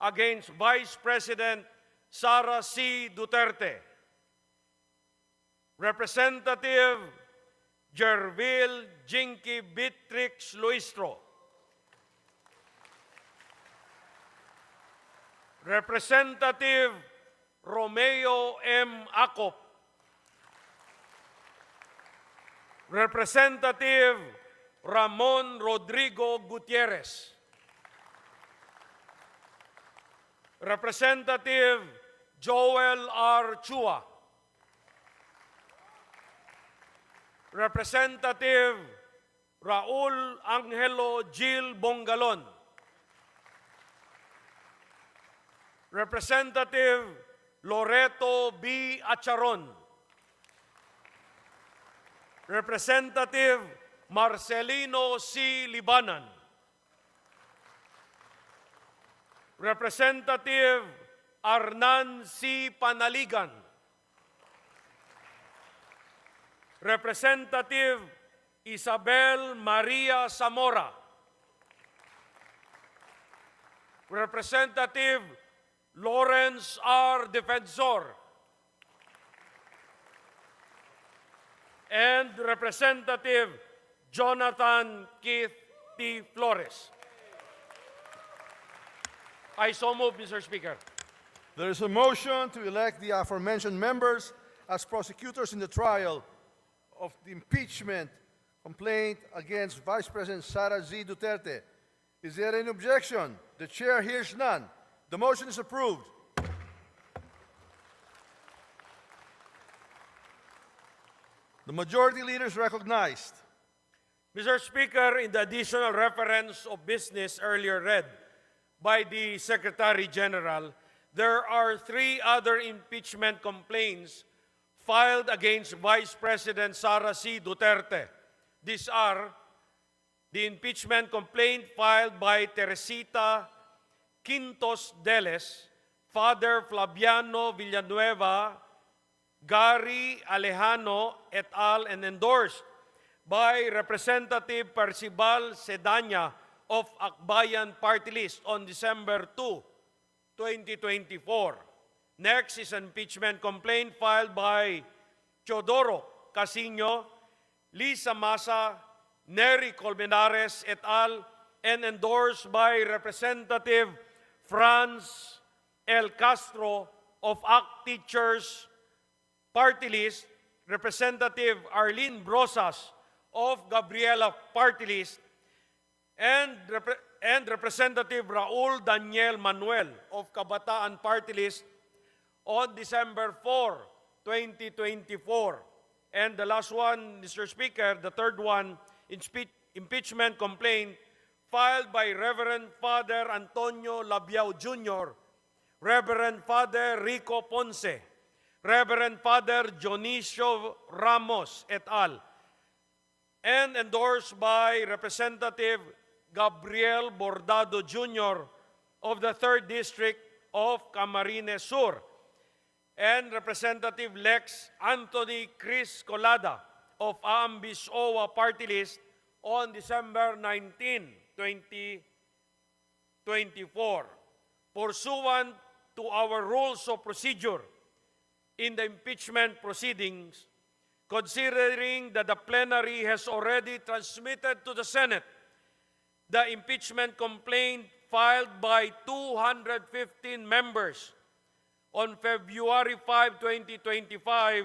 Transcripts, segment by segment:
against Vice President Sara C. Duterte. Representative Jervil Jinky Beatrix Luistro. Representative Romeo M. Acop. Representative Ramon Rodrigo Gutierrez. Representative Joel R. Chua. Representative Raul Angelo Gil Bongalon. Representative Loreto B. Acharon. Representative Marcelino C. Libanan. Representative Arnan C. Panaligan. Representative Isabel Maria Zamora. Representative Lawrence R. Defensor. And Representative Jonathan Keith T. Flores. I so move, Mr. Speaker. There is a motion to elect the aforementioned members as prosecutors in the trial of the impeachment complaint against Vice President Sara Z. Duterte. Is there any objection? The chair hears none. The motion is approved. The majority leader is recognized. Mr. Speaker, in the additional reference of business earlier read by the Secretary General, there are 3 other impeachment complaints filed against Vice President Sara C. Duterte. These are the impeachment complaint filed by Teresita Quintos Deles, Father Flaviano Villanueva, Gary Alejano et al. And endorsed by Representative Percival Sedanya of Akbayan Party List on December 2, 2024. Next is an impeachment complaint filed by Teodoro Casino, Lisa Masa, Nery Colmenares et al. And endorsed by Representative Franz L. Castro of ACT Teachers Party List, Representative Arlene Brosas of Gabriela Party List, and Representative Raul Daniel Manuel of Kabataan Party List on December 4, 2024. And the last one, Mr. Speaker, the third one, impeachment complaint filed by Reverend Father Antonio Labiao Jr., Reverend Father Rico Ponce, Reverend Father Dionisio Ramos et al., and endorsed by Representative Gabriel Bordado Jr. of the 3rd District of Camarines Sur, and Representative Lex Anthony Chris Colada of Aambis OWA Party List on December 19, 2024. Pursuant to our rules of procedure in the impeachment proceedings, considering that the plenary has already transmitted to the Senate the impeachment complaint filed by 215 members on February 5, 2025,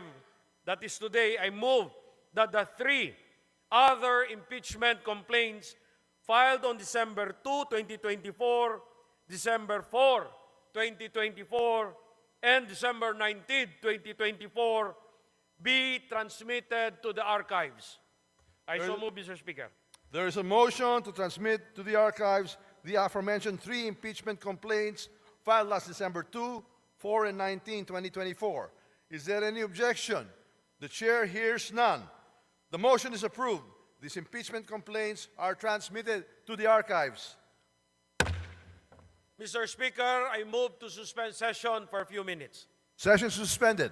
that is today, I move that the 3 other impeachment complaints filed on December 2, 2024, December 4, 2024, and December 19, 2024, be transmitted to the archives. I so move, Mr. Speaker. There is a motion to transmit to the archives the aforementioned 3 impeachment complaints filed last December 2, 4, and 19, 2024. Is there any objection? The chair hears none. The motion is approved. These impeachment complaints are transmitted to the archives. Mr. Speaker, I move to suspend session for a few minutes. Session suspended.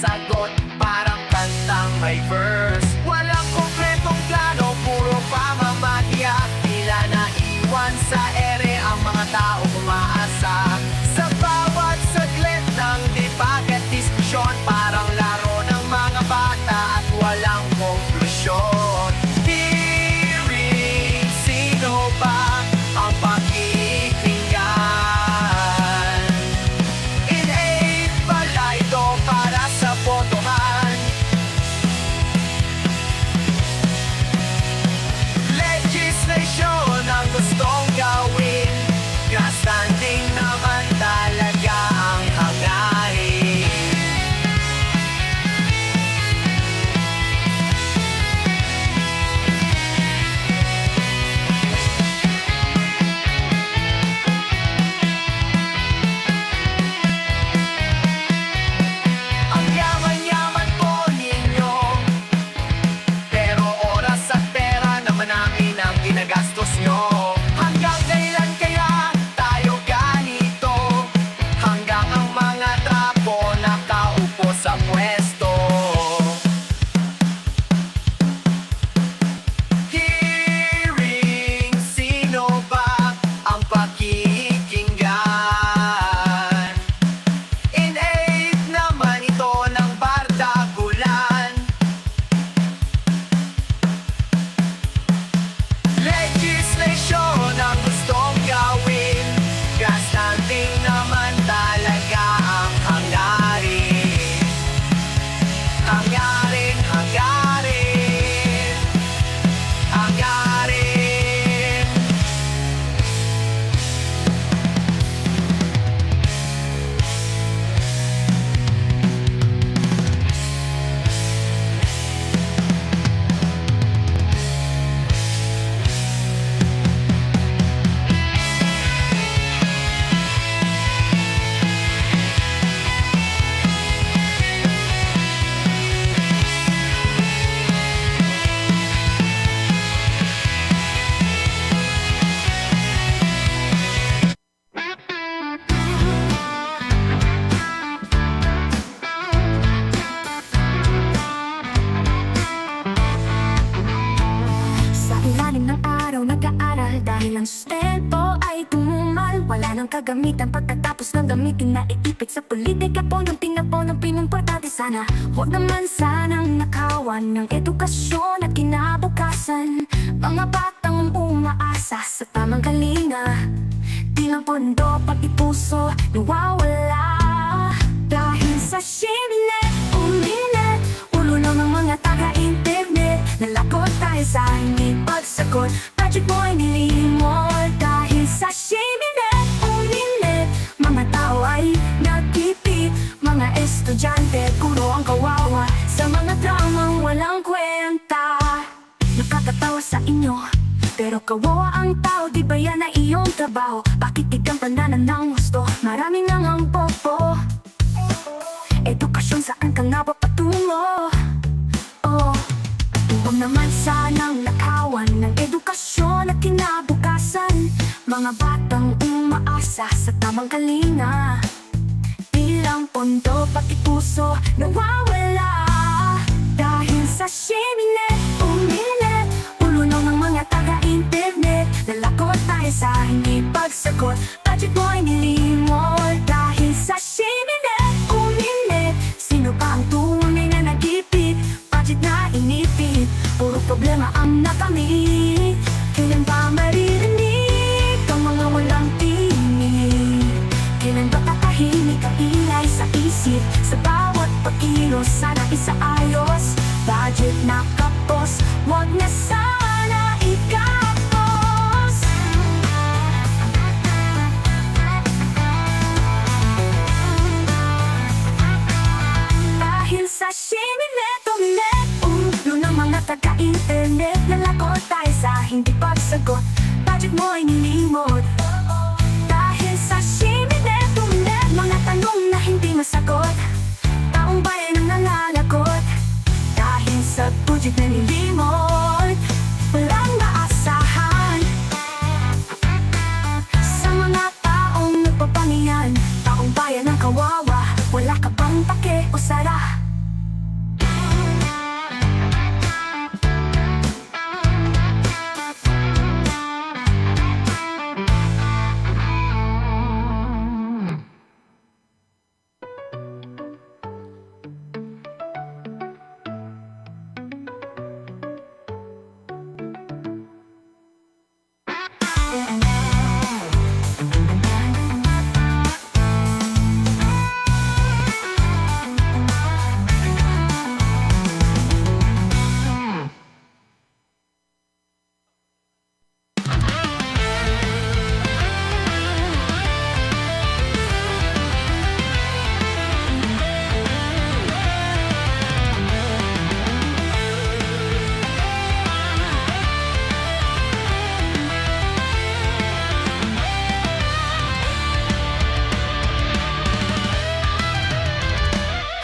sagot, parang kantang may verse. Walang konkretong plano, puro pamamahya. Tila naiwan sa ere ang mga tao umaasa. Sa bawat saglit ng debate at diskusyon, parang laro ng mga bata at walang konklusyon. Hearing, sino ba ang pakikinggan? Innate pala ito para sa botohan. Legislation ang gustong gawin, grandstanding naman talaga ang hangarin. Ang yaman-yaman po ninyo, pero oras at pera naman namin ang ginagastos nyo. Hanggang kailan kaya tayo ganito? Hanggang ang mga trapo nakaupo sa pwesto. Hearing, sino ba ang pakikinggan? Innate naman ito ng bardagulan. Legislation ang gustong gawin, grandstanding naman talaga ang hangarin. Hangarin, hangarin, hangarin. Sa ilalim ng araw nag-aaral dahil ang sustento ay tumumal. Wala nang kagamitan pagkatapos ng gamitin na iipit sa politika. Punong-ting na po ng pinumportante sana. Huwag naman sanang nakawan ng edukasyon at kinabukasan. Mga batang umaasa sa tamang galinga. Di lang pondo pati puso nawawala. Dahil sa shimlet, umilit ulo ng mga taga-internet. Nalakot tayo sa hindi pagsagot. Budget mo ay nilimot. Dahil sa shimlet, umilit mga tao ay nagtipid. Mga estudyante, puro ang kawawa sa mga dramang walang kwenta. Nakakatawa sa inyo, pero kawawa ang tao. Di ba yan ay iyong trabaho? Bakit igang pananan ng gusto? Maraming nang ang popo. Edukasyon saan ka nga ba patungo? Oh, huwag naman sanang nakawan ng edukasyon at kinabukasan. Mga batang umaasa sa tamang galinga. Ilang pondo pati puso nawawala. Dahil sa shimlet, umilit ulo ng mga taga-internet. Nalakot tayo sa hindi pagsagot. Budget mo ay nilimot. Dahil sa shimlet, umilit sino pa ang tunay na nag-ipit? Budget na inipit, puro problema ang nakamit. Kailan ba maririnig ang mga walang tinig? Kailan ba tatahimik ang ingay sa isip? Sa bawat pagkilos sana isaayos. Budget na kapos, wag na sana ikapos. Dahil sa shimlet, umilit ulo ng mga taga-internet. Nalakot tayo sa hindi pagsagot. Budget mo ay nilimot. Dahil sa shimlet, umilit mga tanong na hindi masagot. Taong bayan ang nangalagot. Dahil sa budget na nilimot, walang maasahan. Sa mga taong nagpapangiyan, taong bayan ang kawawa. Wala ka bang pake o sara?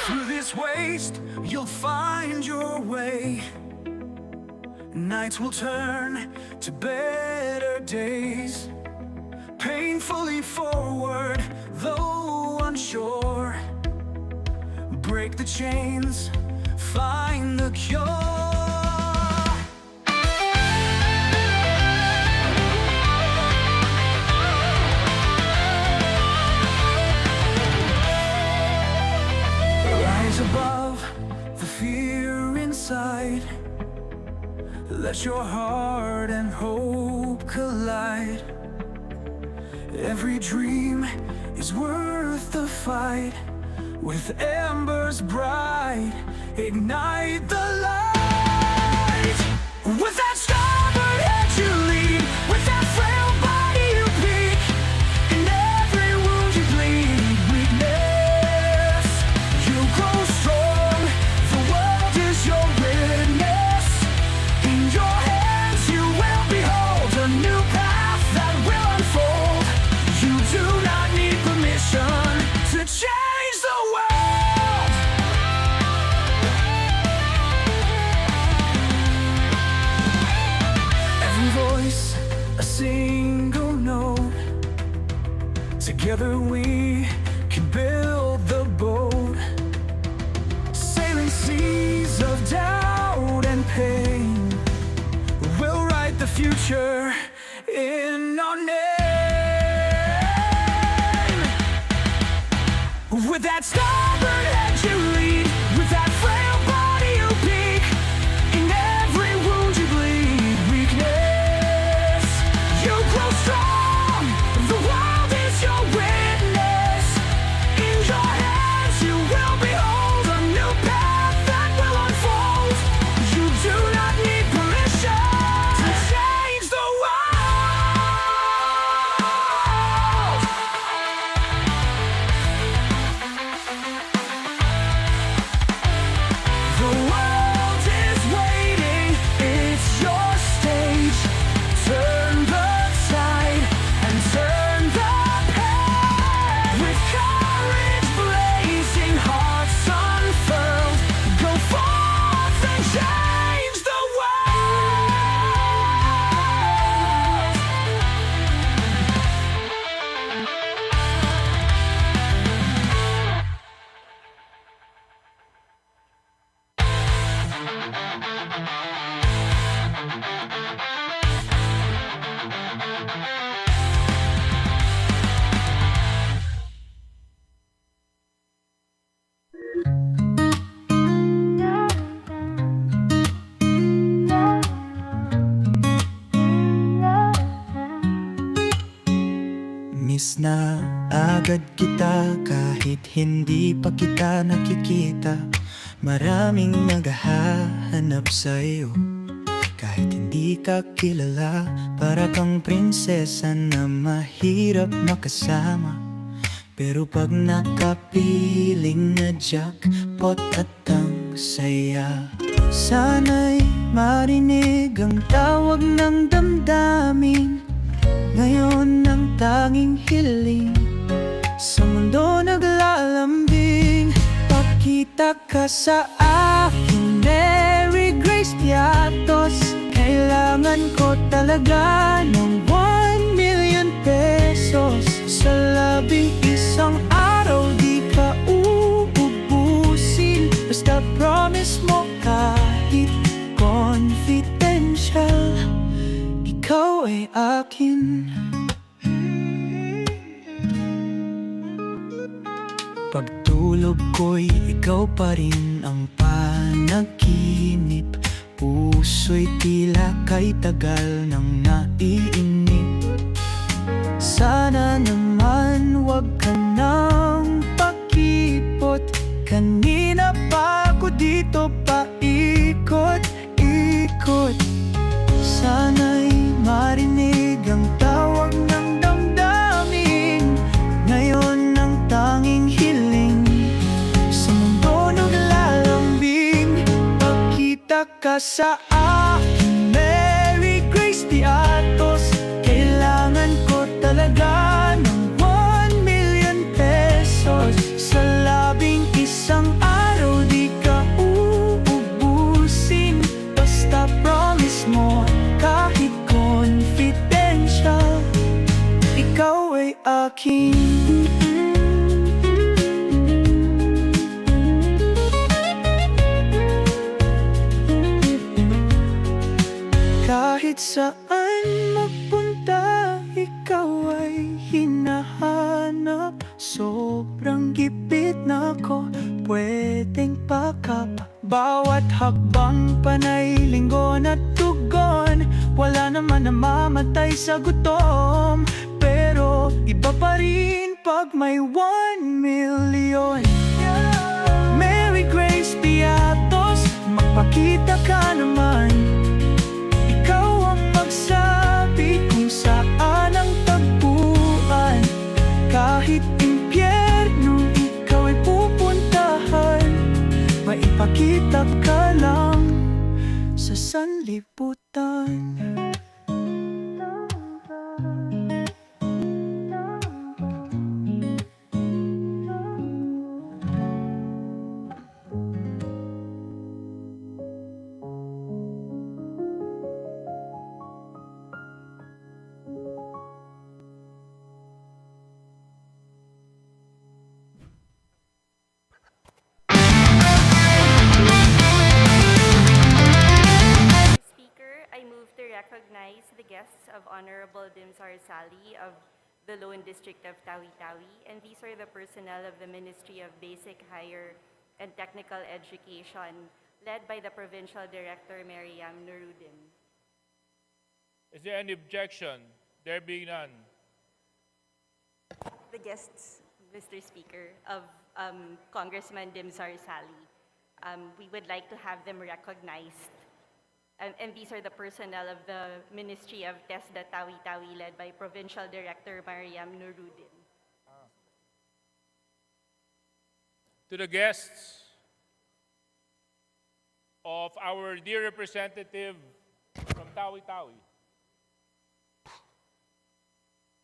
Through this waste, you'll find your way. Nights will turn to better days. Painfully forward, though unsure. Break the chains, find the cure. Rise above the fear inside. Let your heart and hope collide. Every dream is worth the fight. With embers bright, ignite the light. With that starboard head you lead, with that frail body you peak. In every wound you bleed weakness. You grow strong, the world is your witness. In your hands you will behold a new path that will unfold. You do not need permission to change the world. Every voice, a single note. Together we can build the boat. Sailing seas of doubt and pain. We'll write the future in our name. With that starboard head you lead, with that frail body you peak. In every wound you bleed weakness. You grow strong, the world is your witness. In your hands you will behold a new path that will unfold. You do not need permission to change the world. The world is waiting, it's your stage. Turn the tide and turn the page. With courage blazing, hearts unfurled. Go forth and change the world. Miss na agad kita kahit hindi pa kita nakikita. Maraming naghahanap sa'yo kahit hindi ka kilala. Para kang prinsesa na mahirap makasama. Pero pag nakapiling na jackpot at ang saya. Sana'y marinig ang tawag ng damdamin. Ngayon ang tanging hiling sa mundo naglalambing. Pakita ka sa akin, Mary Grace Piatos. Kailangan ko talaga ng 1 million pesos. Sa 11 araw di ka uubusin. Basta promise mo kahit confidential, ikaw ay akin. Pagtulog ko'y ikaw pa rin ang panaginip. Puso'y tila kay tagal ng naiinip. ka sa akin, Mary Grace Piatos. Kailangan ko talaga ng 1,000,000 pesos. Sa 11 araw di ka uubusin. Basta promise mo kahit confidential, ikaw ay akin. Kahit saan magpunta, ikaw ay hinahanap. Sobrang gipit na ko, pwedeng pakap. Bawat hakbang panay, linggon at tugon. Wala naman namamatay sa gutom. Pero iba pa rin pag may 1,000,000. Mary Grace Piatos, magpakita ka naman. Ikaw ang magsabi kung saan ang tagpuan. Kahit impyerno, ikaw ay pupuntahan. Maipakita ka lang sa sanlibutan. Speaker, I move to recognize the guests of Honorable Dimsar Sali of the Lone District of Tawi-Tawi, and these are the personnel of the Ministry of Basic, Higher, and Technical Education, led by the Provincial Director, Mariam Nuruddin. Is there any objection? There being none. The guests, Mr. Speaker, of Congressman Dimsar Sali, we would like to have them recognized. And these are the personnel of the Ministry of TESDA Tawi-Tawi, led by Provincial Director Mariam Nuruddin. To the guests of our dear representative from Tawi-Tawi,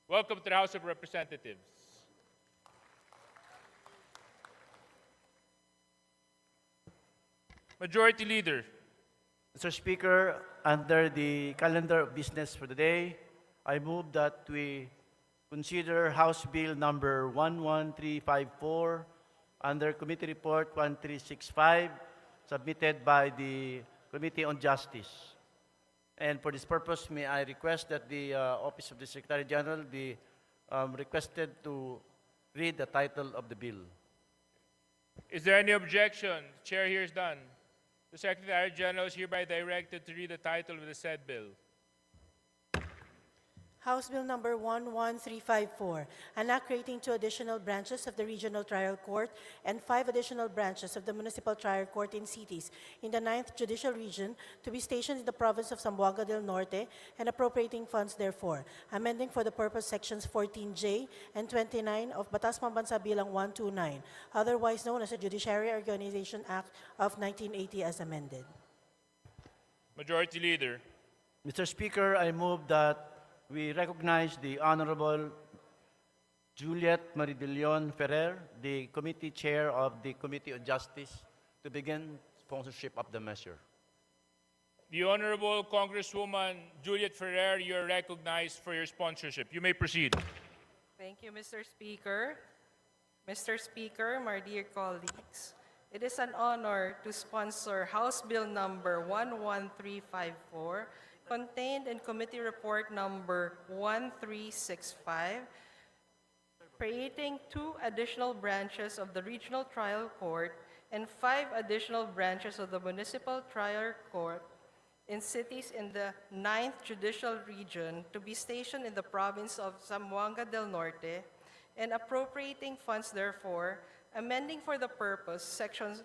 welcome to the House of Representatives. Majority Leader, Mr. Speaker, under the calendar of business for the day, I move that we consider House Bill number 11354 under Committee Report 1365 submitted by the Committee on Justice. And for this purpose, may I request that the Office of the Secretary General be requested to read the title of the bill. is there any objection? The chair hears none. The Secretary General is hereby directed to read the title of the said bill. House Bill number 11354, an act creating 2 additional branches of the Regional Trial Court and 5 additional branches of the Municipal Trial Court in cities in the 9th Judicial Region to be stationed in the province of Zamboanga del Norte and appropriating funds therefore, amending for the purpose sections 14J and 29 of Batas Pambansa Bilang 129, otherwise known as the Judiciary Organization Act of 1980 as amended. Majority Leader, Mr. Speaker, I move that we recognize the Honorable Juliet Maridillon Ferrer, the Committee Chair of the Committee on Justice, to begin sponsorship of the measure. the Honorable Congresswoman Juliet Ferrer, you are recognized for your sponsorship. You may proceed. Thank you, Mr. Speaker. Mr. Speaker, my dear colleagues, it is an honor to sponsor House Bill number 11354, contained in Committee Report number 1365, creating 2 additional branches of the Regional Trial Court and 5 additional branches of the Municipal Trial Court in cities in the 9th Judicial Region to be stationed in the province of Zamboanga del Norte and appropriating funds therefore, amending for the purpose sections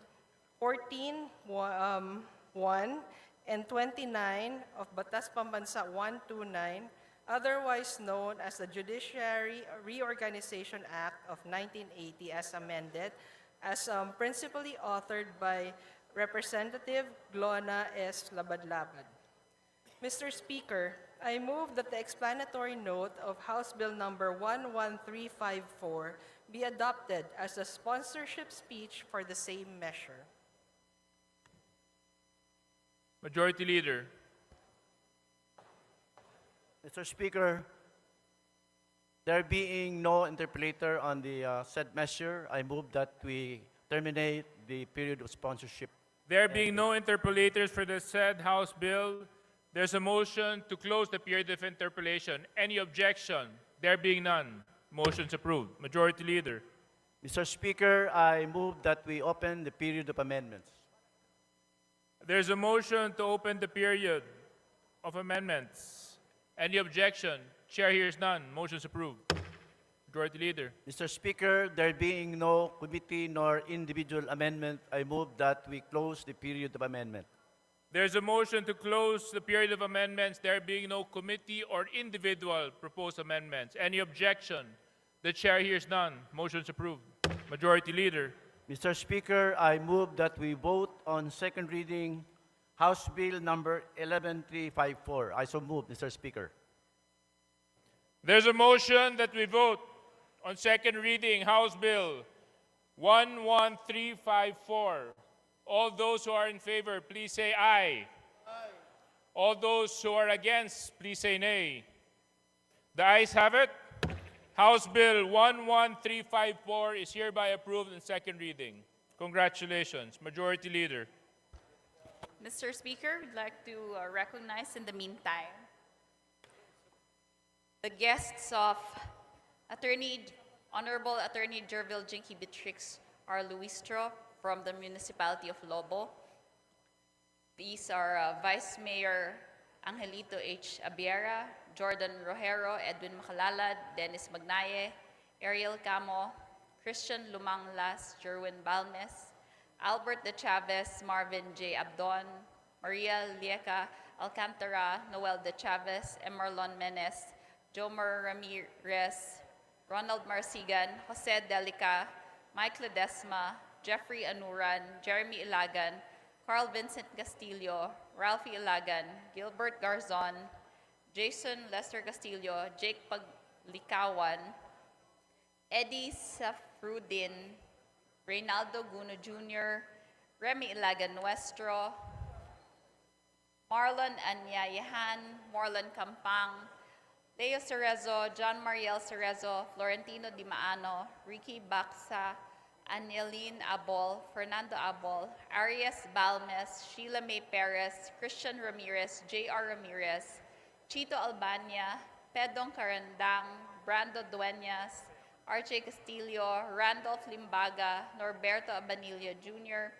14(1) and 29 of Batas Pambansa 129, otherwise known as the Judiciary Reorganization Act of 1980 as amended, as principally authored by Representative Glona S. Labad-Labad. Mr. Speaker, I move that the explanatory note of House Bill number 11354 be adopted as a sponsorship speech for the same measure. Majority Leader. Mr. Speaker, there being no interpolator on the said measure, I move that we terminate the period of sponsorship. There being no interpolators for the said House bill, there's a motion to close the period of interpolation. Any objection? There being none, motion's approved. Majority Leader. Mr. Speaker, I move that we open the period of amendments. There's a motion to open the period of amendments. Any objection? Chair hears none, motion's approved. Majority Leader. Mr. Speaker, there being no committee nor individual amendment, I move that we close the period of amendment. There's a motion to close the period of amendments, there being no committee or individual proposed amendments. Any objection? The chair hears none. Motion's approved. Majority Leader. Mr. Speaker, I move that we vote on second reading House Bill number 11354. I so move, Mr. Speaker. There's a motion that we vote on second reading House Bill 11354. All those who are in favor, please say aye. Aye. All those who are against, please say nay. The ayes have it. House Bill 11354 is hereby approved in second reading. Congratulations. Majority Leader. Mr. Speaker, we'd like to recognize in the meantime the guests of Honorable Attorney Jervil Jinky Beatrix R. Louise from the Municipality of Lobo. These are Vice Mayor Angelito H. Abiera, Jordan Rojero, Edwin Macalalad, Dennis Magnaye, Ariel Camo, Christian Lumanglas, Jerwin Balmes, Albert De Chavez, Marvin J. Abdon, Maria Lieca Alcantara, Noel De Chavez, Emerlon Menes, Jomer Ramirez, Ronald Marsigan, Jose Delica, Mike Ledesma, Jeffrey Anuran, Jeremy Ilagan, Carl Vincent Castillo, Ralphie Ilagan, Gilbert Garzon, Jason Lester Castillo, Jake Paglikawan, Eddie Safrudin, Reynaldo Guno Jr., Remy Ilagan Nuestro, Marlon Anyayahan, Morlon Campang, Leo Cerezo, John Mariel Cerezo, Florentino Di Maano, Ricky Baxa, Aneline Abol, Fernando Abol, Arias Balmes, Sheila May Perez, Christian Ramirez, J.R. Ramirez, Chito Albania, Pedong Carandang, Brando Dueñas, Arche Castillo, Randolf Limbaga, Norberto Abanillo Jr.,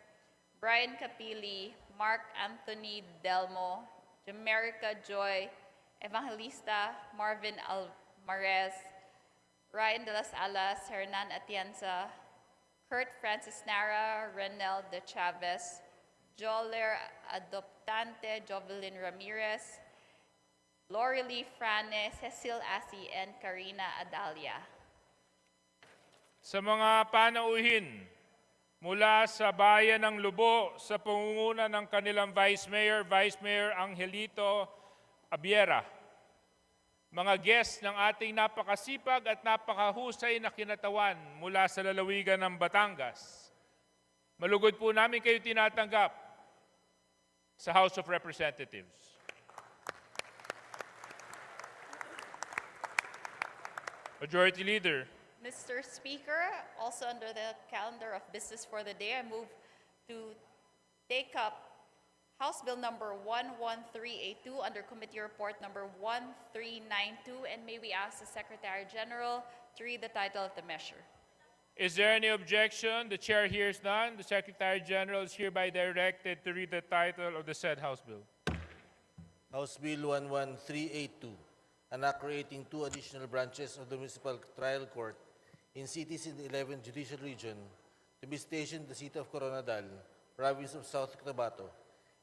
Brian Capili, Mark Anthony Delmo, Jamerica Joy, Evangelista Marvin Alvarez, Ryan de las Alas, Hernan Atienza, Kurt Francis Nara, Renel De Chavez, Joler Adoptante, Jovelyn Ramirez, Lorelie Frane, Cecil Asi, and Karina Adalia. Sa mga panauhin mula sa bayan ng Lubo sa pangunguna ng kanilang Vice Mayor Angelito Abiera, mga guests ng ating napakasipag at napakahusay na kinatawan mula sa lalawigan ng Batangas, malugod po namin kayo tinatanggap sa House of Representatives. Majority Leader. Mr. Speaker, also under the calendar of business for the day, I move to take up House Bill number 11382 under Committee Report number 1392, and may we ask the Secretary General to read the title of the measure. Is there any objection? The chair hears none. The Secretary General is hereby directed to read the title of the said House Bill. House Bill 11382, an act creating 2 additional branches of the Municipal Trial Court in cities in the 11th Judicial Region to be stationed in the city of Coronadal, province of South Cotabato,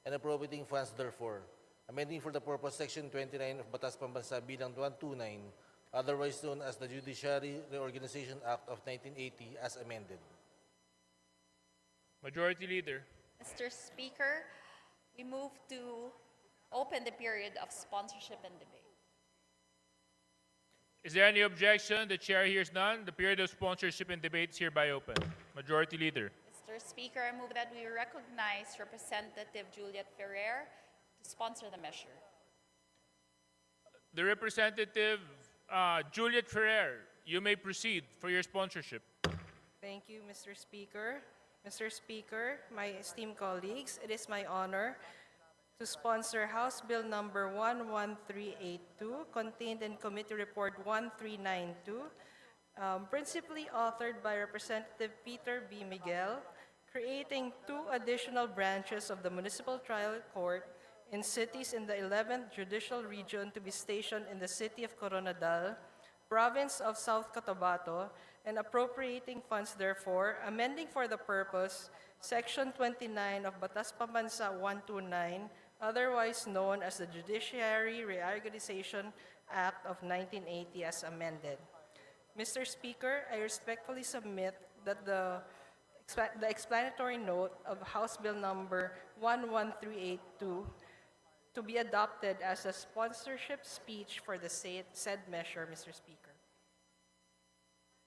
and appropriating funds therefore, amending for the purpose Section 29 of Batas Pambansa Bilang 129, otherwise known as the Judiciary Reorganization Act of 1980 as amended. Majority Leader. Mr. Speaker, we move to open the period of sponsorship and debate. Is there any objection? The chair hears none. The period of sponsorship and debate is hereby open. Majority Leader. Mr. Speaker, I move that we recognize Representative Juliet Ferrer to sponsor the measure. The Representative Juliet Ferrer, you may proceed for your sponsorship. Thank you, Mr. Speaker. Mr. Speaker, my esteemed colleagues, it is my honor to sponsor House Bill number 11382, contained in Committee Report 1392, principally authored by Representative Peter B. Miguel, creating 2 additional branches of the Municipal Trial Court in cities in the 11th Judicial Region to be stationed in the city of Coronadal, Province of South Cotabato, and appropriating funds therefore, amending for the purpose Section 29 of Batas Pambansa 129, otherwise known as the Judiciary Reorganization Act of 1980 as amended. Mr. Speaker, I respectfully submit that the explanatory note of House Bill number 11382 to be adopted as a sponsorship speech for the said measure, Mr. Speaker.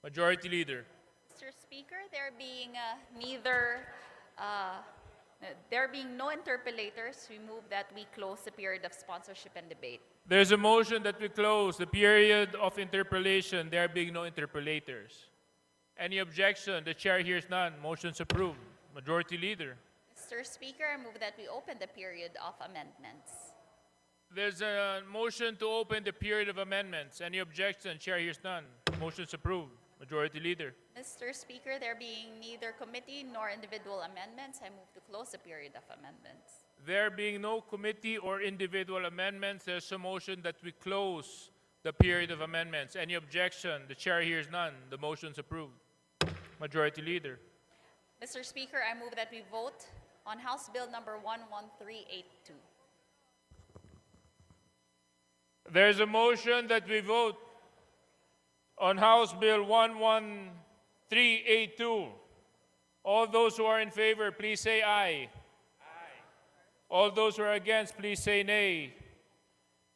Majority Leader. Mr. Speaker, there being no interpellators, we move that we close the period of sponsorship and debate. There's a motion that we close the period of interpellation, there being no interpellators. Any objection? The chair hears none. Motion's approved. Majority Leader. Mr. Speaker, I move that we open the period of amendments. There's a motion to open the period of amendments. Any objection? Chair hears none. Motion's approved. Majority Leader. Mr. Speaker, there being neither committee nor individual amendments, I move to close the period of amendments. There being no committee or individual amendments, there's a motion that we close the period of amendments. Any objection? The chair hears none. The motion's approved. Majority Leader. Mr. Speaker, I move that we vote on House Bill number 11382. There's a motion that we vote on House Bill 11382. All those who are in favor, please say aye. Aye. All those who are against, please say nay.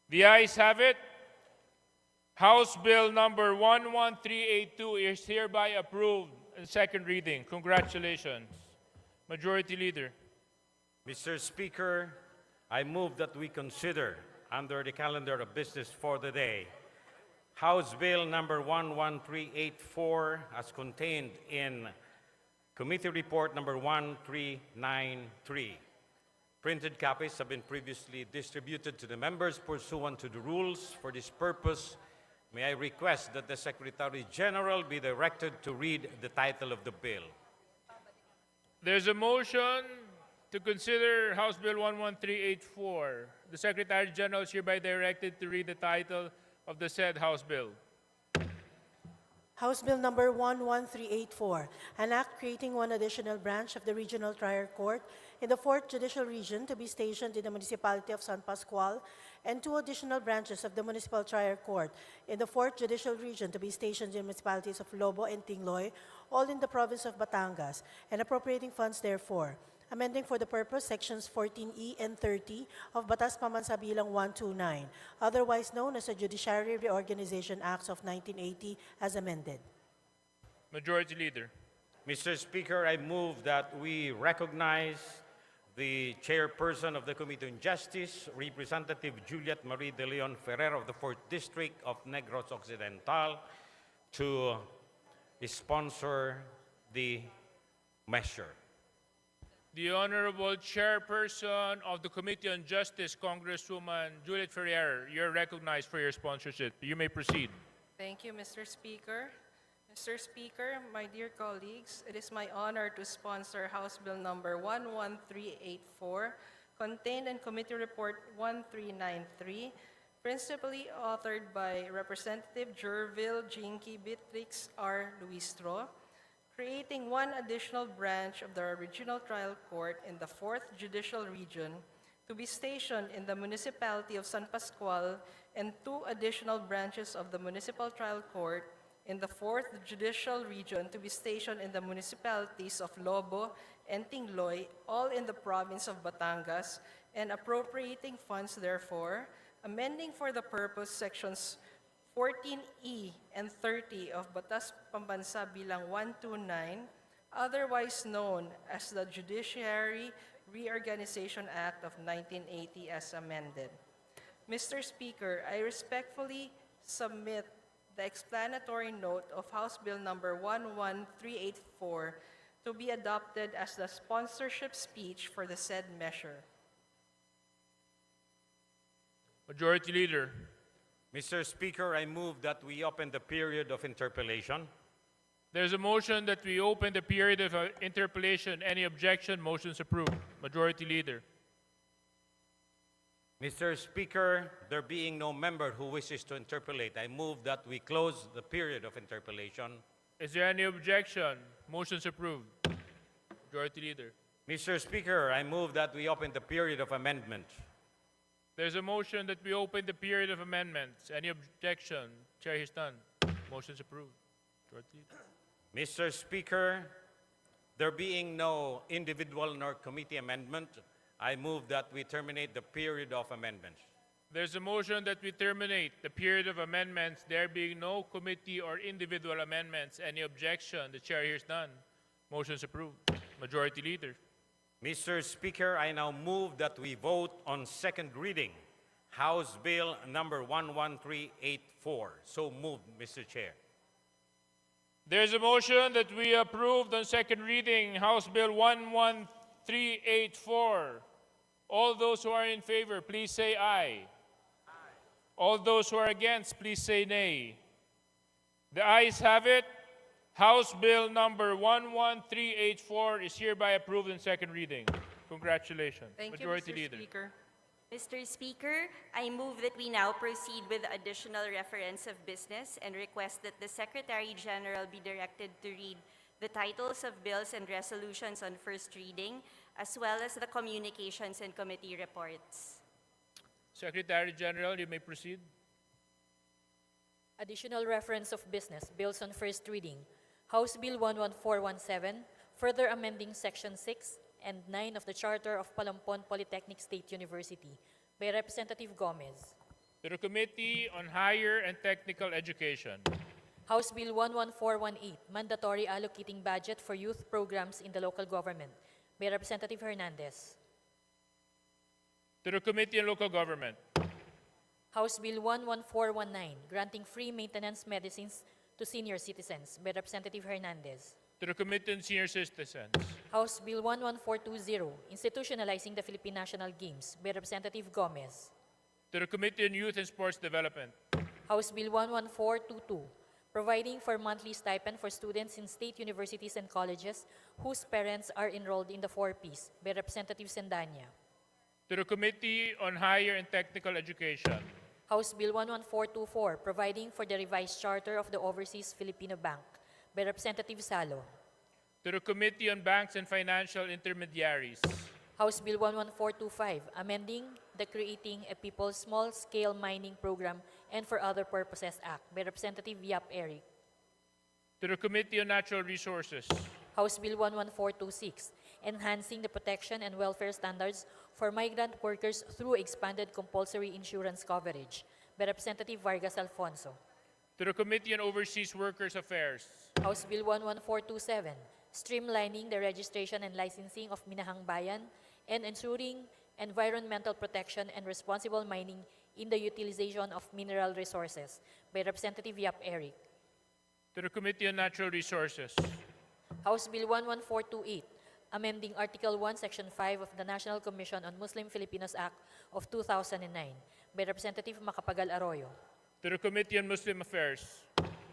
The ayes have it. House Bill number 11382 is hereby approved in second reading. Congratulations. Majority Leader. Mr. Speaker, I move that we consider, under the calendar of business for the day, House Bill number 11384 as contained in Committee Report number 1393. Printed copies have been previously distributed to the members pursuant to the rules. For this purpose, may I request that the Secretary General be directed to read the title of the bill. There's a motion to consider House Bill 11384. The Secretary General is hereby directed to read the title of the said House Bill. House Bill number 11384, an act creating 1 additional branch of the Regional Trial Court in the 4th Judicial Region to be stationed in the municipality of San Pascual, and 2 additional branches of the Municipal Trial Court in the 4th Judicial Region to be stationed in municipalities of Lobo and Tingloy, all in the province of Batangas, and appropriating funds therefore. Amending for the purpose Sections 14E and 30 of Batas Pambansa Bilang 129, otherwise known as the Judiciary Reorganization Acts of 1980 as amended. Majority Leader. Mr. Speaker, I move that we recognize the chairperson of the Committee on Justice, Representative Juliet Marie de Leon Ferrer of the 4th District of Negros Occidental, to sponsor the measure. The Honorable Chairperson of the Committee on Justice, Congresswoman Juliet Ferrer, you're recognized for your sponsorship. You may proceed. Thank you, Mr. Speaker. Mr. Speaker, my dear colleagues, it is my honor to sponsor House Bill number 11384, contained in Committee Report 1393, principally authored by Representative Jervil Jinky Beatrix R. Louise, creating 1 additional branch of the Regional Trial Court in the 4th Judicial Region to be stationed in the municipality of San Pascual, and 2 additional branches of the Municipal Trial Court in the 4th Judicial Region to be stationed in the municipalities of Lobo and Tingloy, all in the province of Batangas, and appropriating funds therefore, amending for the purpose sections 14E and 30 of Batas Pambansa Bilang 129, otherwise known as the Judiciary Reorganization Act of 1980 as amended. Mr. Speaker, I respectfully submit the explanatory note of House Bill number 11384 to be adopted as the sponsorship speech for the said measure. Majority Leader. Mr. Speaker, I move that we open the period of interpellation. There's a motion that we open the period of interpellation. Any objection? Motion's approved. Majority Leader. Mr. Speaker, there being no member who wishes to interpellate, I move that we close the period of interpellation. Is there any objection? Motion's approved. Majority Leader. Mr. Speaker, I move that we open the period of amendment. There's a motion that we open the period of amendments. Any objection? Chair hears none. Motion's approved. Majority Leader. Mr. Speaker, there being no individual nor committee amendment, I move that we terminate the period of amendments. There's a motion that we terminate the period of amendments, there being no committee or individual amendments. Any objection? The chair hears none. Motion's approved. Majority Leader. Mr. Speaker, I now move that we vote on second reading, House Bill number 11384. So moved, Mr. Chair. There's a motion that we approved on second reading, House Bill 11384. All those who are in favor, please say aye. All those who are against, please say nay. The ayes have it. House Bill number 11384 is hereby approved in second reading. Congratulations. Thank Majority you, Mr. Leader. Speaker. Mr. Speaker, I move that we now proceed with the additional reference of business and request that the Secretary General be directed to read the titles of bills and resolutions on first reading, as well as the communications and committee reports. Secretary General, you may proceed. Additional reference of business, bills on first reading. House Bill 11417, further amending Section 6 and 9 of the Charter of Palampon Polytechnic State University by Representative Gomez. To the Committee on Higher and Technical Education. House Bill 11418, mandatory allocating budget for youth programs in the local government by Representative Hernandez. To the Committee on Local Government. House Bill 11419, granting free maintenance medicines to senior citizens by Representative Hernandez. To the Committee on Senior Citizens. House Bill 11420, institutionalizing the Philippine National Games by Representative Gomez. To the Committee on Youth and Sports Development. House Bill 11422, providing for monthly stipend for students in state universities and colleges whose parents are enrolled in the 4Ps by Representative Sendanya. To the Committee on Higher and Technical Education. House Bill 11424, providing for the revised charter of the Overseas Filipino Bank by Representative Salo. To the Committee on Banks and Financial Intermediaries. House Bill 11425, amending the Creating a People's Small-Scale Mining Program and for Other Purposes Act by Representative Yap Eric. To the Committee on Natural Resources. House Bill 11426, enhancing the protection and welfare standards for migrant workers through expanded compulsory insurance coverage by Representative Vargas Alfonso. To the Committee on Overseas Workers Affairs. House Bill 11427, streamlining the registration and licensing of Minahang Bayan and ensuring environmental protection and responsible mining in the utilization of mineral resources by Representative Yap Eric. To the Committee on Natural Resources. House Bill 11428, amending Article 1, Section 5 of the National Commission on Muslim Filipinos Act of 2009 by Representative Macapagal Arroyo. To the Committee on Muslim Affairs.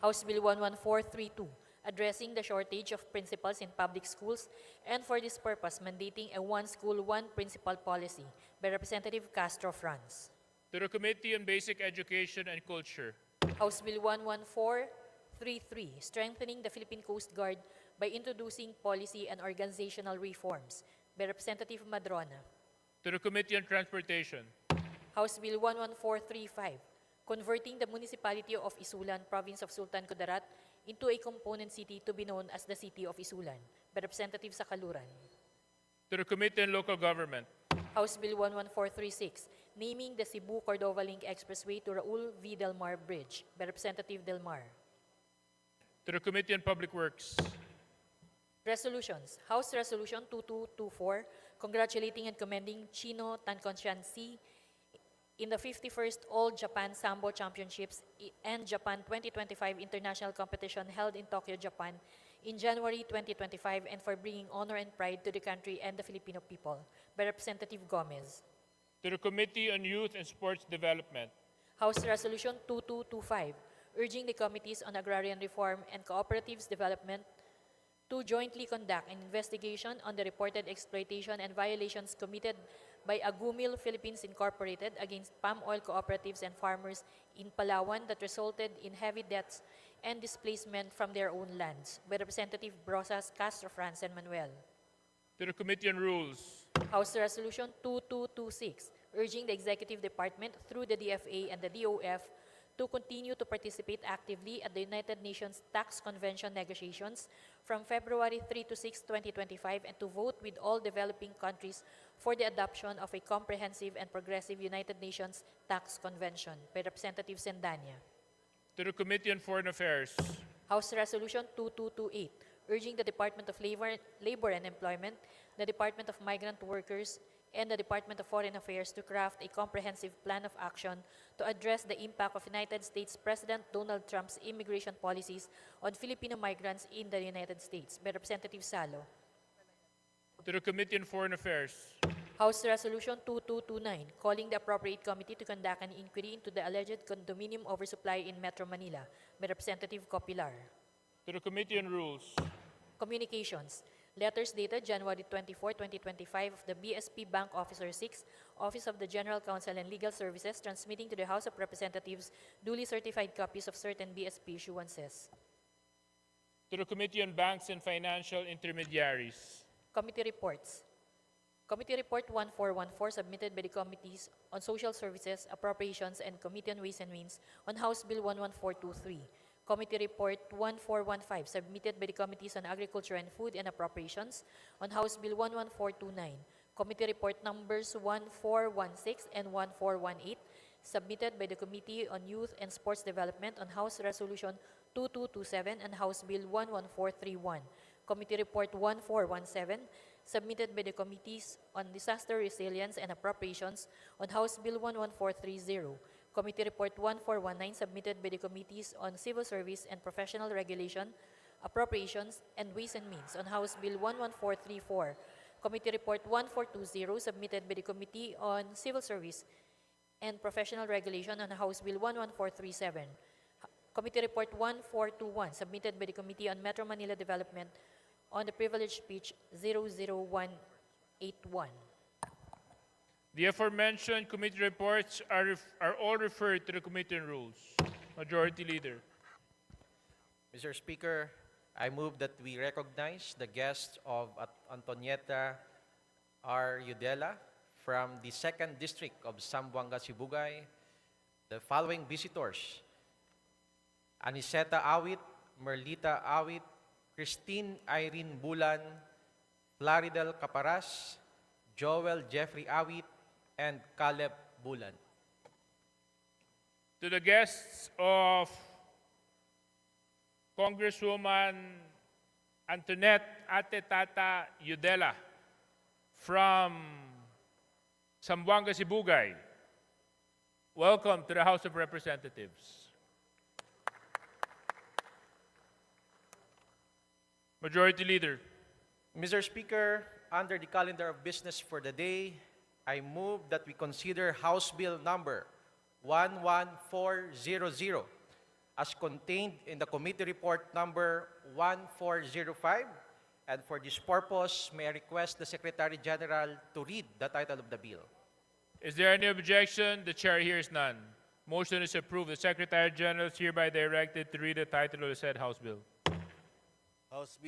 House Bill 11432, addressing the shortage of principals in public schools and for this purpose mandating a one school, one principal policy by Representative Castro Franz. To the Committee on Basic Education and Culture. House Bill 11433, strengthening the Philippine Coast Guard by introducing policy and organizational reforms by Representative Madrona. To the Committee on Transportation. House Bill 11435, converting the municipality of Isulan, province of Sultan Kudarat, into a component city to be known as the City of Isulan by Representative Sakaluran. to the Committee on Local Government, House Bill 11436, naming the Cebu-Cordova Link Expressway to Raul V. Del Mar Bridge by Representative Del Mar. to the Committee on Public Works, Resolutions. House Resolution 2224, congratulating and commending Chino Tanconscianzi in the 51st All Japan Sambo Championships and Japan 2025 International Competition held in Tokyo, Japan in January 2025, and for bringing honor and pride to the country and the Filipino people, by Representative Gomez. to the Committee on Youth and Sports Development, House Resolution 2225, urging the Committees on Agrarian Reform and Cooperatives Development to jointly conduct an investigation on the reported exploitation and violations committed by Agumil Philippines Incorporated against palm oil cooperatives and farmers in Palawan that resulted in heavy deaths and displacement from their own lands, by Representative Brosas Castro Franz and Manuel. to the Committee on Rules, House Resolution 2226, urging the Executive Department through the DFA and the DOF to continue to participate actively at the United Nations Tax Convention negotiations from February 3 to 6, 2025, and to vote with all developing countries for the adoption of a comprehensive and progressive United Nations Tax Convention, by Representative Sendanya. to the Committee on Foreign Affairs, House Resolution 2228, urging the Department of Labor and Employment, the Department of Migrant Workers, and the Department of Foreign Affairs to craft a comprehensive plan of action to address the impact of United States President Donald Trump's immigration policies on Filipino migrants in the United States, by Representative Salo. to the Committee on Foreign Affairs, House Resolution 2229, calling the appropriate committee to conduct an inquiry into the alleged condominium oversupply in Metro Manila, by Representative Copilar. to the Committee on Rules, Communications. Letters dated January 24, 2025 of the BSP Bank Officer 6, Office of the General Counsel and Legal Services, transmitting to the House of Representatives duly certified copies of certain BSP issuances. to the Committee on Banks and Financial Intermediaries, Committee reports. Committee Report 1414, submitted by the Committees on Social Services, Appropriations, and Committee on Ways and Means on House Bill 11423. Committee Report 1415, submitted by the Committees on Agriculture and Food and Appropriations on House Bill 11429. Committee Report numbers 1416 and 1418, submitted by the Committee on Youth and Sports Development on House Resolution 2227 and House Bill 11431. Committee Report 1417, submitted by the Committees on Disaster Resilience and Appropriations on House Bill 11430. Committee Report 1419, submitted by the Committees on Civil Service and Professional Regulation, Appropriations, and Ways and Means on House Bill 11434. Committee Report 1420, submitted by the Committee on Civil Service and Professional Regulation on House Bill 11437. Committee Report 1421, submitted by the Committee on Metro Manila Development on the Privileged Speech 00181. The aforementioned committee reports are all referred to the Committee on Rules. Majority Leader. Mr. Speaker, I move that we recognize the guests of Antonieta R. Udela from the 2nd District of Zamboanga, Sibugay. The following visitors: Aniseta Awit, Merlita Awit, Christine Irene Bulan, Plaridel Caparas, Joel Jeffrey Awit, and Caleb Bulan. To the guests of Congresswoman Antoinette Ate Tata Udela from Zamboanga, Sibugay, welcome to the House of Representatives. Majority Leader. Mr. Speaker, under the calendar of business for the day, I move that we consider House Bill number 11400 as contained in the Committee Report number 1405, and for this purpose, may I request the Secretary General to read the title of the bill. Is there any objection? The chair hears none. Motion is approved. The Secretary General is hereby directed to read the title of the said House Bill. House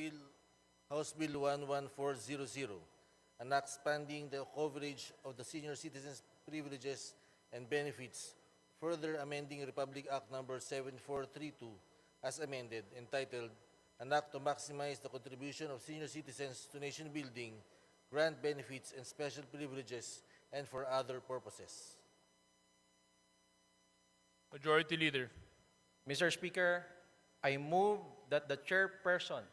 Bill 11400, an act expanding the coverage of the senior citizens' privileges and benefits, further amending Republic Act number 7432 as amended, entitled, An Act to Maximize the Contribution of Senior Citizens to Nation Building, grant benefits and special privileges, and for other purposes. Majority Leader. Mr. Speaker, I move that the chairperson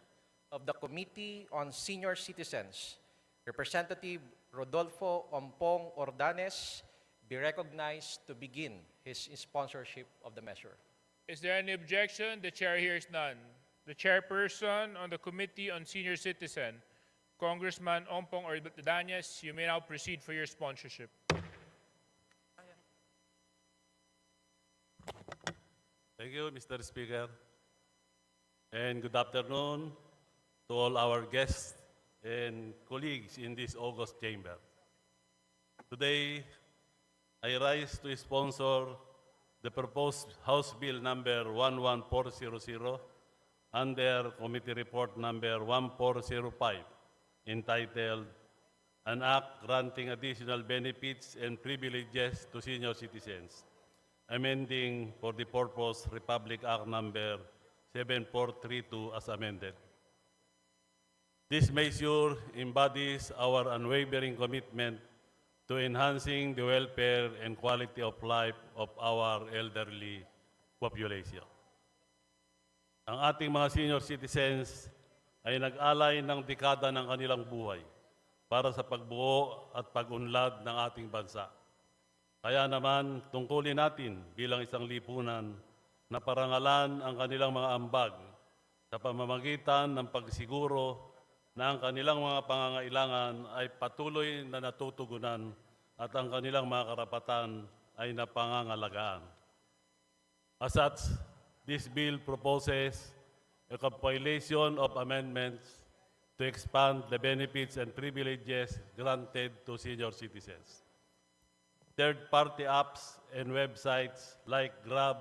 of the Committee on Senior Citizens, Representative Rodolfo Ompong Ordanes, be recognized to begin his sponsorship of the measure. Is there any objection? The chair hears none. The chairperson on the Committee on Senior Citizen, Congressman Ompong Ordanes, you may now proceed for your sponsorship. Thank you, Mr. Speaker. And good afternoon to all our guests and colleagues in this August chamber. Today, I rise to sponsor the proposed House Bill number 11400 under Committee Report number 1405, entitled An Act Granting Additional Benefits and Privileges to Senior Citizens, amending for the purpose Republic Act number 7432 as amended. This measure embodies our unwavering commitment to enhancing the welfare and quality of life of our elderly population. Ang ating mga senior citizens ay nag-alay ng dekada ng kanilang buhay para sa pagbuo at pag-unlad ng ating bansa. Kaya naman, tungkulin natin bilang isang lipunan na parangalan ang kanilang mga ambag sa pamamagitan ng pagsiguro na ang kanilang mga pangangailangan ay patuloy na natutugunan at ang kanilang mga karapatan ay napangangalagaan. As such, this bill proposes a compilation of amendments to expand the benefits and privileges granted to senior citizens. Third-party apps and websites like Grab,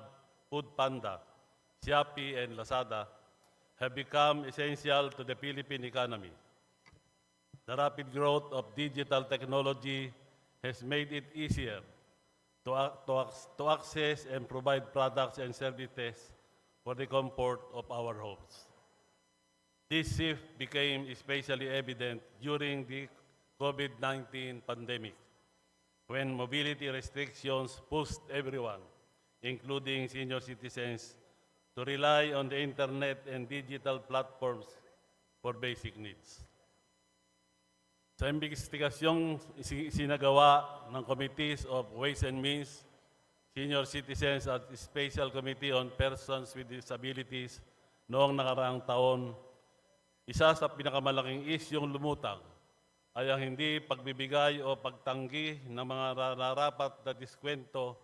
Foodpanda, Shopee, and Lazada have become essential to the Philippine economy. The rapid growth of digital technology has made it easier to access and provide products and services for the comfort of our homes. This shift became especially evident during the COVID-19 pandemic, when mobility restrictions pushed everyone, including senior citizens, to rely on the internet and digital platforms for basic needs. Sa investigasyong sinagawa ng Committees of Ways and Means, Senior Citizens at Special Committee on Persons with Disabilities noong nakaraang taon, isa sa pinakamalaking isyong lumutang ay ang hindi pagbibigay o pagtanggi ng mga nararapat na diskwento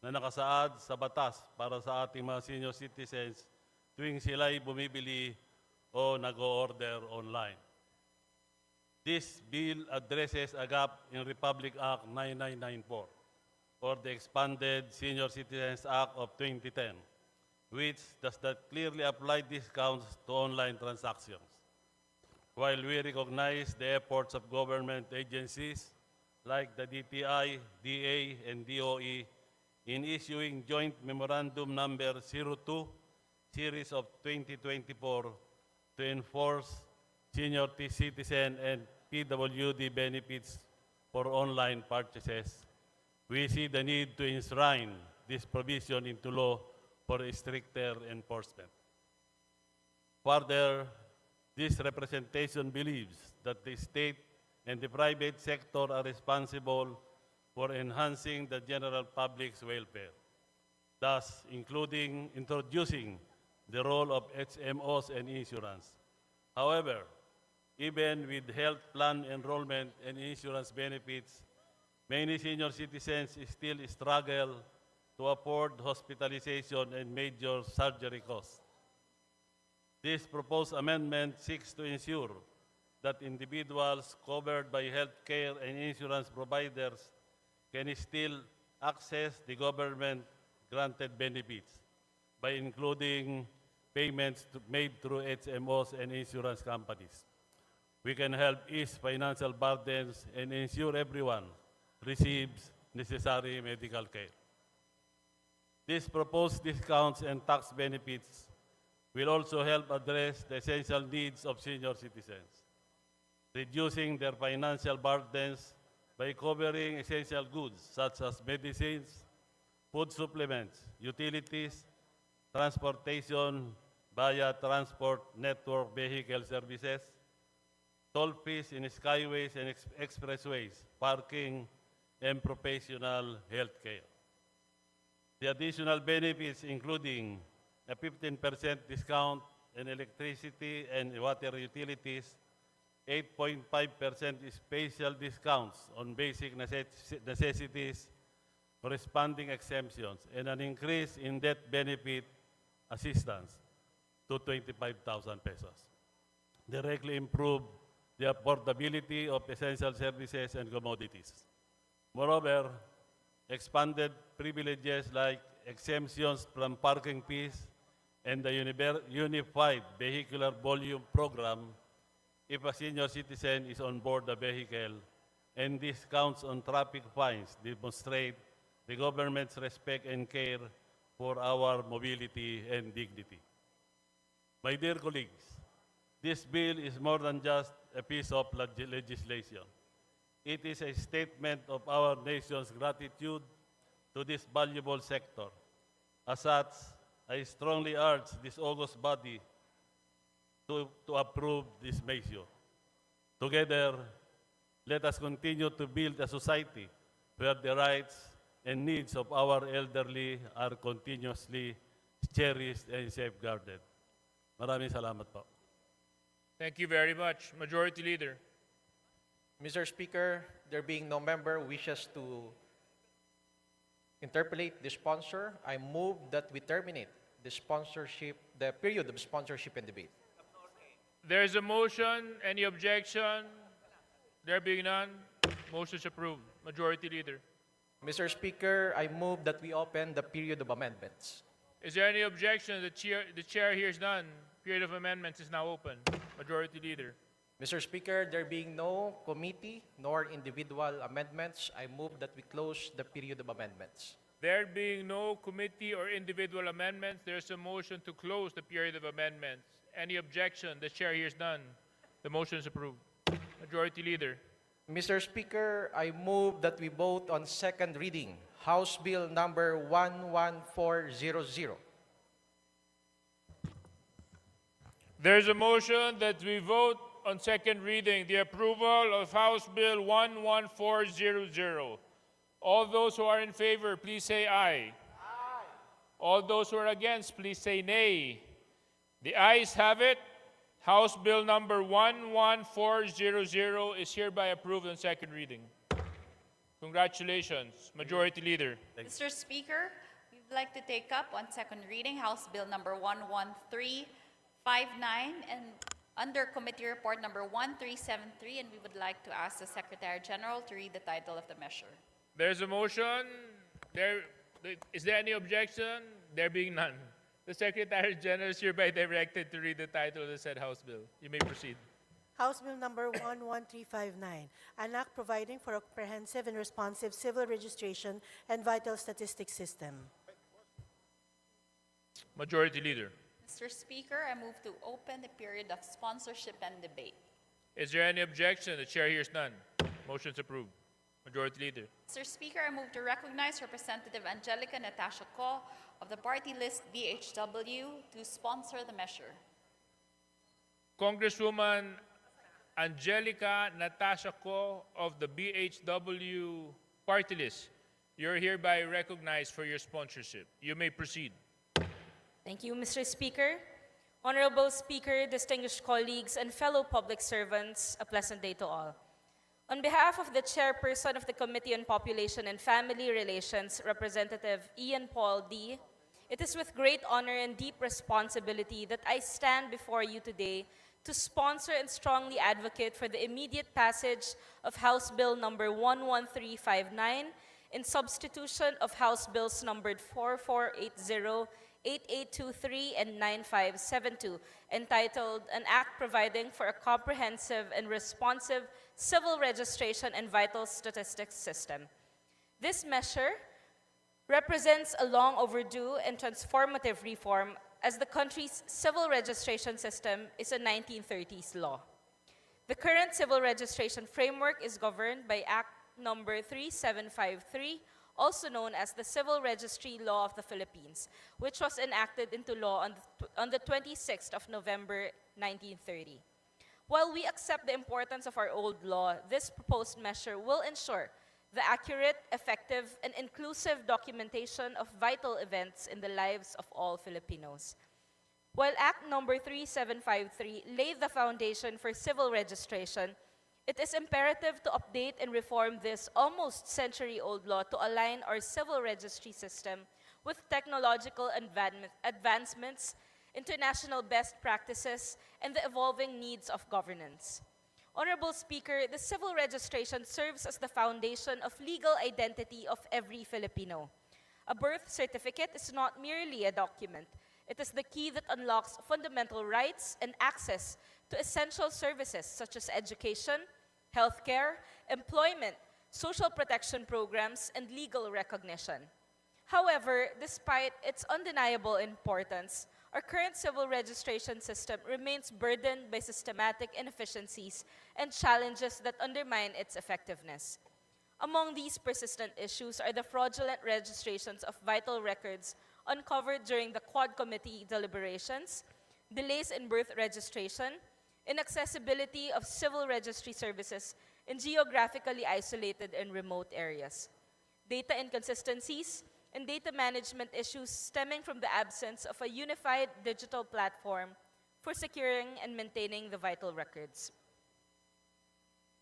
na nakasaad sa batas para sa ating mga senior citizens tuwing sila'y bumibili o nag-o-order online. This bill addresses a gap in Republic Act 9994 or the expanded Senior Citizens Act of 2010, which does not clearly apply discounts to online transactions. While we recognize the efforts of government agencies like the DTI, DA, and DOE in issuing Joint Memorandum Number 02, Series of 2024, to enforce senior citizen and PWD benefits for online purchases, we see the need to enshrine this provision into law for stricter enforcement. Further, this representation believes that the state and the private sector are responsible for enhancing the general public's welfare, thus introducing the role of HMOs and insurance. However, even with health plan enrollment and insurance benefits, many senior citizens still struggle to afford hospitalization and major surgery costs. This proposed amendment seeks to ensure that individuals covered by health care and insurance providers can still access the government-granted benefits by including payments made through HMOs and insurance companies. We can help ease financial burdens and ensure everyone receives necessary medical care. These proposed discounts and tax benefits will also help address the essential needs of senior citizens. reducing their financial burdens by covering essential goods such as medicines, food supplements, utilities, transportation via transport network vehicle services, toll fees in skyways and expressways, parking, and professional health care. The additional benefits including a 15% discount in electricity and water utilities, 8.5% special discounts on basic necessities, corresponding exemptions, and an increase in debt benefit assistance to 25,000 pesos. Directly improve the affordability of essential services and commodities. Moreover, expanded privileges like exemptions from parking fees and the Unified Vehicular Volume Program if a senior citizen is on board the vehicle, and discounts on traffic fines demonstrate the government's respect and care for our mobility and dignity. My dear colleagues, this bill is more than just a piece of legislation. It is a statement of our nation's gratitude to this valuable sector. As such, I strongly urge this august body to approve this measure. Together, let us continue to build a society where the rights and needs of our elderly are continuously cherished and safeguarded. Maraming salamat po. Thank you very much. Majority Leader. Mr. Speaker, there being no member wishes to interpolate the sponsor, I move that we terminate the period of sponsorship and debate. There is a motion. Any objection? There being none, motion is approved. Majority Leader. Mr. Speaker, I move that we open the period of amendments. Is there any objection? The chair hears none. Period of amendments is now open. Majority Leader. Mr. Speaker, there being no committee nor individual amendments, I move that we close the period of amendments. There being no committee or individual amendments, there is a motion to close the period of amendments. Any objection? The chair hears none. The motion is approved. Majority Leader. Mr. Speaker, I move that we vote on second reading, House Bill number 11400. There's a motion that we vote on second reading the approval of House Bill 11400. All those who are in favor, please say aye. Aye. All those who are against, please say nay. The ayes have it. House Bill number 11400 is hereby approved on second reading. Congratulations, Majority Leader. Mr. Speaker, we would like to take up on second reading House Bill number 11359 and under Committee Report number 1373, and we would like to ask the Secretary General to read the title of the measure. There's a motion. Is there any objection? There being none. The Secretary General is hereby directed to read the title of the said House Bill. You may proceed. House Bill number 11359, an act providing for a comprehensive and responsive civil registration and vital statistics system. Majority Leader. Mr. Speaker, I move to open the period of sponsorship and debate. Is there any objection? The chair hears none. Motion is approved. Majority Leader. Mr. Speaker, I move to recognize Representative Angelica Natasha Ko of the party list BHW to sponsor the measure. Congresswoman Angelica Natasha Ko of the BHW party list, you're hereby recognized for your sponsorship. You may proceed. Thank you, Mr. Speaker. Honorable Speaker, distinguished colleagues, and fellow public servants, a pleasant day to all. On behalf of the Chairperson of the Committee on Population and Family Relations, Representative Ian Paul D., it is with great honor and deep responsibility that I stand before you today to sponsor and strongly advocate for the immediate passage of House Bill number 11359 in substitution of House Bills numbered 4480, 8823, and 9572, entitled An Act Providing for a Comprehensive and Responsive Civil Registration and Vital Statistics System. This measure represents a long overdue and transformative reform as the country's civil registration system is a 1930s law. The current civil registration framework is governed by Act Number 3753, also known as the Civil Registry Law of the Philippines, which was enacted into law on the 26th of November 1930. While we accept the importance of our old law, this proposed measure will ensure the accurate, effective, and inclusive documentation of vital events in the lives of all Filipinos. While Act Number 3753 laid the foundation for civil registration, it is imperative to update and reform this almost century-old law to align our civil registry system with technological advancements, international best practices, and the evolving needs of governance. Honorable Speaker, the civil registration serves as the foundation of legal identity of every Filipino. A birth certificate is not merely a document. It is the key that unlocks fundamental rights and access to essential services such as education, healthcare, employment, social protection programs, and legal recognition. However, despite its undeniable importance, our current civil registration system remains burdened by systematic inefficiencies and challenges that undermine its effectiveness. Among these persistent issues are the fraudulent registrations of vital records uncovered during the Quad Committee deliberations, delays in birth registration, inaccessibility of civil registry services in geographically isolated and remote areas, data inconsistencies, and data management issues stemming from the absence of a unified digital platform for securing and maintaining the vital records.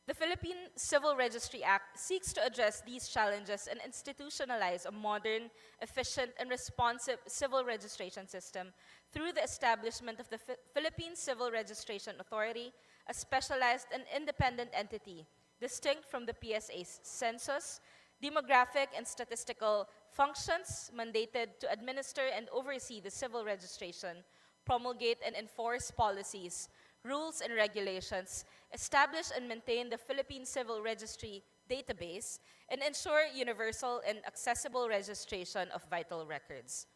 The Philippine Civil Registry Act seeks to address these challenges and institutionalize a modern, efficient, and responsive civil registration system through the establishment of the Philippine Civil Registration Authority, a specialized and independent entity distinct from the PSA's census, demographic, and statistical functions mandated to administer and oversee the civil registration, promulgate and enforce policies, rules and regulations, establish and maintain the Philippine Civil Registry database, and ensure universal and accessible registration of vital records.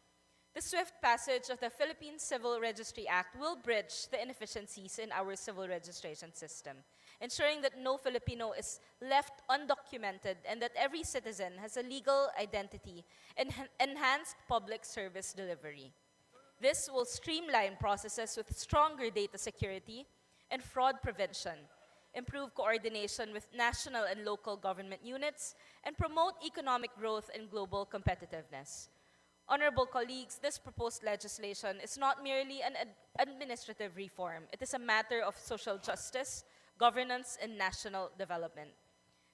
The swift passage of the Philippine Civil Registry Act will bridge the inefficiencies in our civil registration system, ensuring that no Filipino is left undocumented and that every citizen has a legal identity and enhanced public service delivery. This will streamline processes with stronger data security and fraud prevention, improve coordination with national and local government units, and promote economic growth and global competitiveness. Honorable colleagues, this proposed legislation is not merely an administrative reform. It is a matter of social justice, governance, and national development.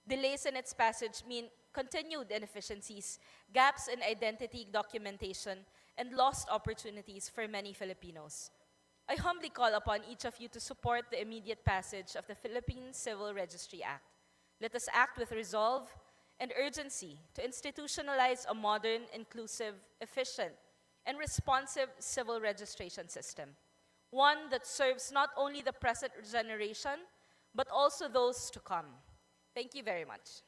Delays in its passage mean continued inefficiencies, gaps in identity documentation, and lost opportunities for many Filipinos. I humbly call upon each of you to support the immediate passage of the Philippine Civil Registry Act. Let us act with resolve and urgency to institutionalize a modern, inclusive, efficient, and responsive civil registration system, one that serves not only the present generation, but also those to come. Thank you very much.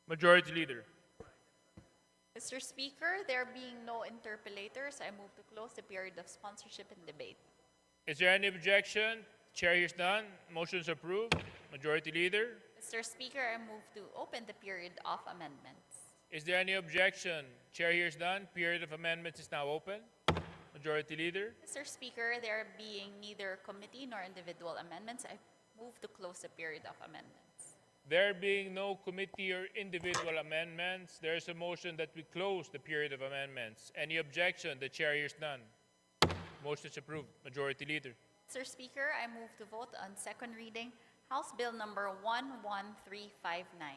Majority Leader. Mr. Speaker, there being no interpellators, I move to close the period of sponsorship and debate. Is there any objection? Chair hears none. Motion is approved. Majority Leader. Mr. Speaker, I move to open the period of amendments. Is there any objection? Chair hears none. Period of amendments is now open. Majority Leader. Mr. Speaker, there being neither committee nor individual amendments, I move to close the period of amendments. There being no committee or individual amendments, there is a motion that we close the period of amendments. Any objection? The chair hears none. Motion is approved. Majority Leader. Mr. Speaker, I move to vote on second reading House Bill number 11359.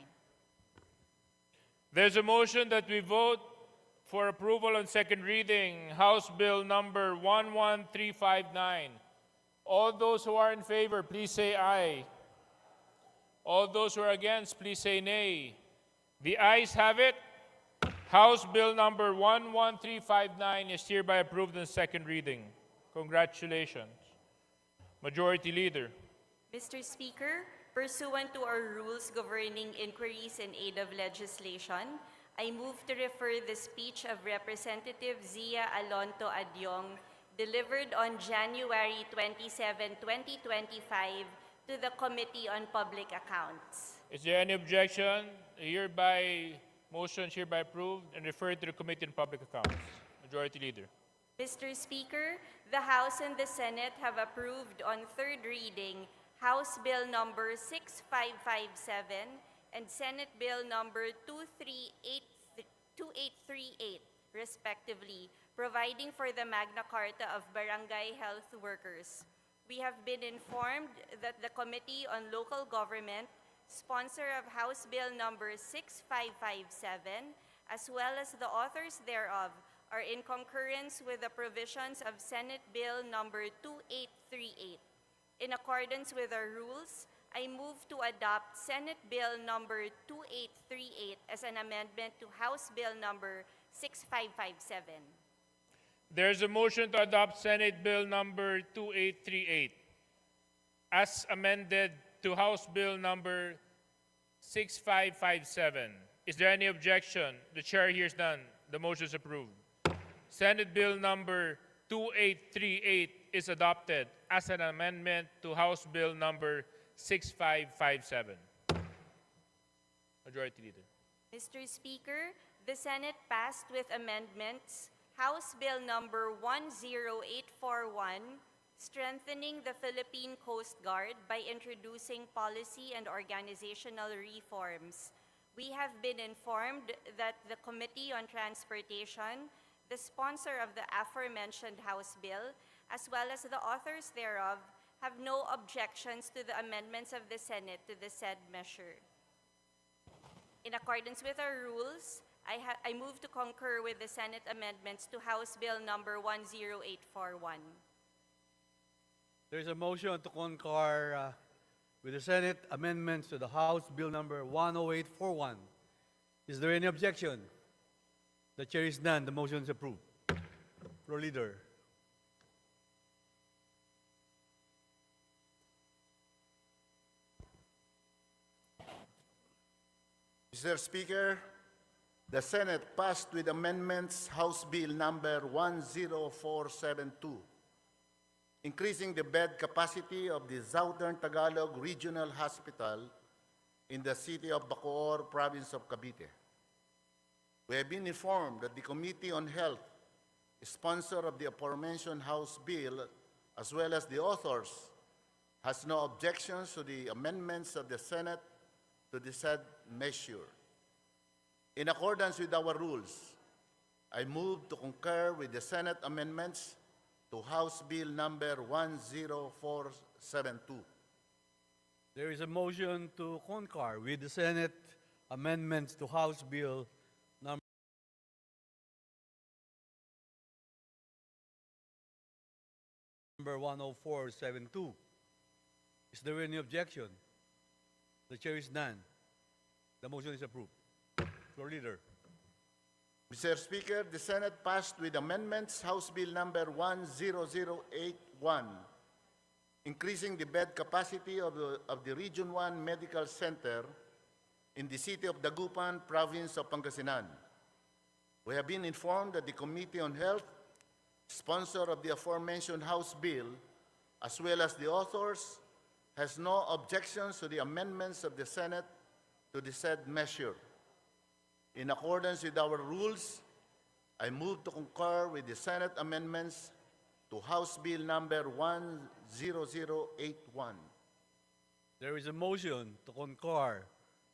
There's a motion that we vote for approval on second reading House Bill number 11359. All those who are in favor, please say aye. All those who are against, please say nay. The ayes have it. House Bill number 11359 is hereby approved on second reading. Congratulations. Majority Leader. Mr. Speaker, pursuant to our rules governing inquiries in aid of legislation, I move to refer the speech of Representative Zia Alonto Adyong, delivered on January 27, 2025, to the Committee on Public Accounts. Is there any objection? Motion hereby approved and referred to the Committee on Public Accounts. Majority Leader. Mr. Speaker, the House and the Senate have approved on third reading House Bill Number 6557 and Senate Bill Number 2838, respectively, providing for the Magna Carta of Barangay Health Workers. We have been informed that the Committee on Local Government, sponsor of House Bill Number 6557, as well as the authors thereof, are in concurrence with the provisions of Senate Bill Number 2838. In accordance with our rules, I move to adopt Senate Bill Number 2838 as an amendment to House Bill Number 6557. There's a motion to adopt Senate Bill Number 2838 as amended to House Bill Number 6557. Is there any objection? The Chair hears none. The motion is approved. Senate Bill Number 2838 is adopted as an amendment to House Bill Number 6557. Majority Leader. Mr. Speaker, the Senate passed with amendments House Bill Number 10841, strengthening the Philippine Coast Guard by introducing policy and organizational reforms. We have been informed that the Committee on Transportation, the sponsor of the aforementioned House Bill, as well as the authors thereof, have no objections to the amendments of the Senate to the said measure. In accordance with our rules, I move to concur with the Senate amendments to House Bill Number 10841. There is a motion to concur with the Senate amendments to the House Bill Number 10841. Is there any objection? The Chair is none. The motion is approved. Floor Leader. Mr. Speaker, the Senate passed with amendments House Bill Number 10472, increasing the bed capacity of the Southern Tagalog Regional Hospital in the city of Bacoor, province of Cavite. We have been informed that the Committee on Health, sponsor of the aforementioned House Bill, as well as the authors, has no objections to the amendments of the Senate to the said measure. In accordance with our rules, I move to concur with the Senate amendments to House Bill Number 10472. There is a motion to concur with the Senate amendments to House Bill Number 10472. Is there any objection? The Chair is none. The motion is approved. Floor Leader. Mr. Speaker, the Senate passed with amendments House Bill Number 10081, increasing the bed capacity of the Region 1 Medical Center in the city of Dagupan, province of Pangasinan. We have been informed that the Committee on Health, sponsor of the aforementioned House Bill, as well as the authors, has no objections to the amendments of the Senate to the said measure. In accordance with our rules, I move to concur with the Senate amendments to House Bill Number 10081. There is a motion to concur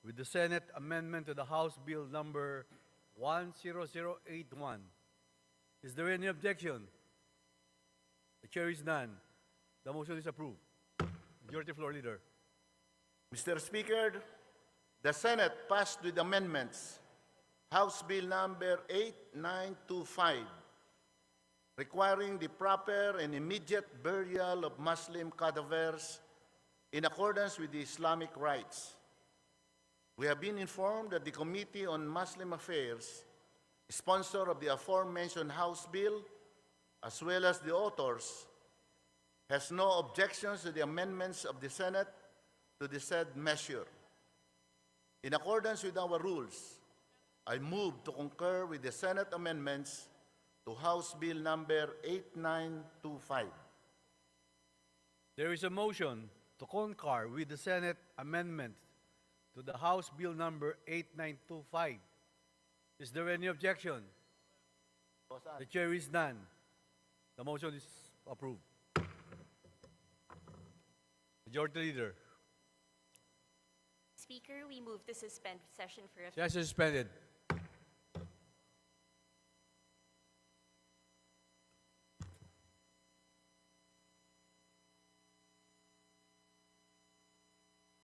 with the Senate amendment to the House Bill Number 10081. Is there any objection? The Chair is none. The motion is approved. Majority Floor Leader. Mr. Speaker, the Senate passed with amendments House Bill Number 8925, requiring the proper and immediate burial of Muslim cadavers in accordance with the Islamic rites. We have been informed that the Committee on Muslim Affairs, sponsor of the aforementioned House Bill, as well as the authors, has no objections to the amendments of the Senate to the said measure. In accordance with our rules, I move to concur with the Senate amendments to House Bill number 8925. There is a motion to concur with the Senate amendment to the House Bill number 8925. Is there any objection? The chair is none. The motion is approved. Majority Leader. Speaker, we move to suspend session for a Session suspended.